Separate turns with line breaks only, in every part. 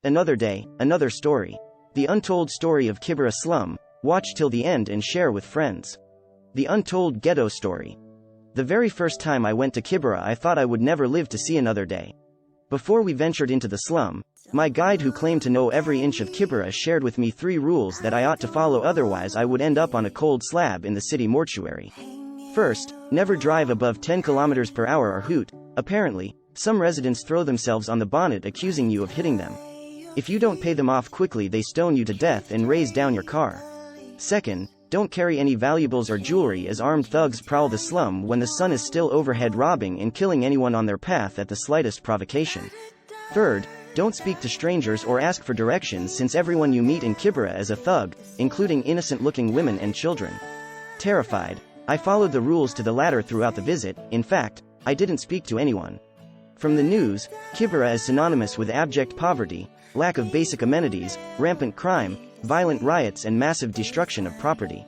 Another day, another story. The untold story of Kibera slum. Watch till the end and share with friends. The untold ghetto story. The very first time I went to Kibera, I thought I would never live to see another day. Before we ventured into the slum, my guide, who claimed to know every inch of Kibera, shared with me 3 rules that I ought to follow, otherwise I would end up on a cold slab in the city mortuary. First, never drive above 10 km per hour or hoot. Apparently, some residents throw themselves on the bonnet accusing you of hitting them. If you don't pay them off quickly, they stone you to death and raze down your car. Second, don't carry any valuables or jewelry, as armed thugs prowl the slum when the sun is still overhead, robbing and killing anyone on their path at the slightest provocation. Third, don't speak to strangers or ask for directions, since everyone you meet in Kibera is a thug, including innocent-looking women and children. Terrified, I followed the rules to the latter throughout the visit. In fact, I didn't speak to anyone. From the news, Kibera is synonymous with abject poverty, lack of basic amenities, rampant crime, violent riots and massive destruction of property.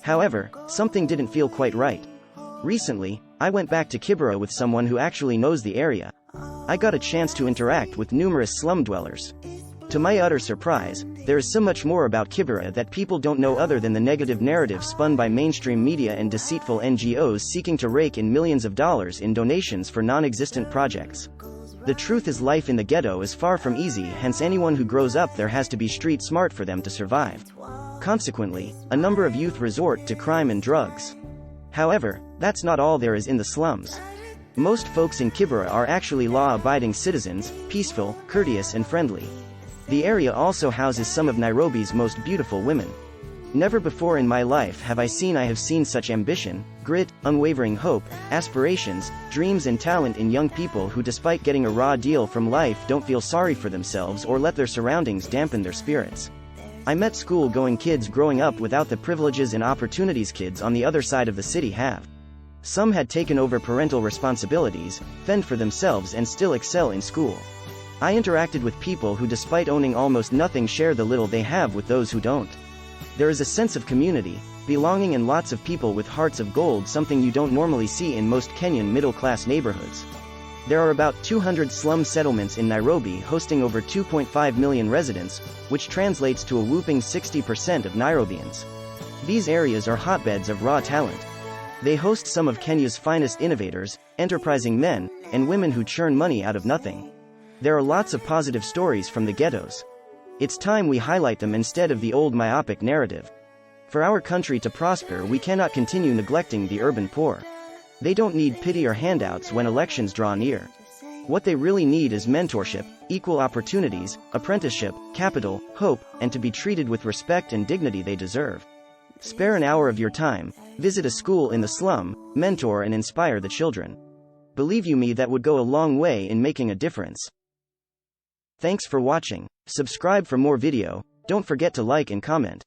However, something didn't feel quite right. Recently, I went back to Kibera with someone who actually knows the area. I got a chance to interact with numerous slum dwellers. To my utter surprise, there is so much more about Kibera that people don't know, other than the negative narrative spun by mainstream media and deceitful NGOs seeking to rake in millions of dollars in donations for non-existent projects. The truth is, life in the ghetto is far from easy, hence anyone who grows up there has to be street smart for them to survive. Consequently, a number of youth resort to crime and drugs. However, that's not all there is in the slums. Most folks in Kibera are actually law-abiding citizens, peaceful, courteous and friendly. The area also houses some of Nairobi's most beautiful women. Never before in my life have I seen such ambition, grit, unwavering hope, aspirations, dreams and talent in young people who, despite getting a raw deal from life, don't feel sorry for themselves or let their surroundings dampen their spirits. I met school-going kids growing up without the privileges and opportunities kids on the other side of the city have. Some had taken over parental responsibilities, fend for themselves and still excel in school. I interacted with people who, despite owning almost nothing, share the little they have with those who don't. There is a sense of community, belonging and lots of people with hearts of gold, something you don't normally see in most Kenyan middle-class neighborhoods. There are about 200 slum settlements in Nairobi, hosting over 2.5 million residents, which translates to a whooping 60% of Nairobians. These areas are hotbeds of raw talent. They host some of Kenya's finest innovators, enterprising men, and women who churn money out of nothing. There are lots of positive stories from the ghettos. It's time we highlight them instead of the old myopic narrative. For our country to prosper, we cannot continue neglecting the urban poor. They don't need pity or handouts when elections draw near. What they really need is mentorship, equal opportunities, apprenticeship, capital, hope, and to be treated with respect and dignity they deserve. Spare an hour of your time, visit a school in the slum, mentor and inspire the children. Believe you me, that would go a long way in making a difference. Thanks for watching. Subscribe for more video. Don't forget to like and comment.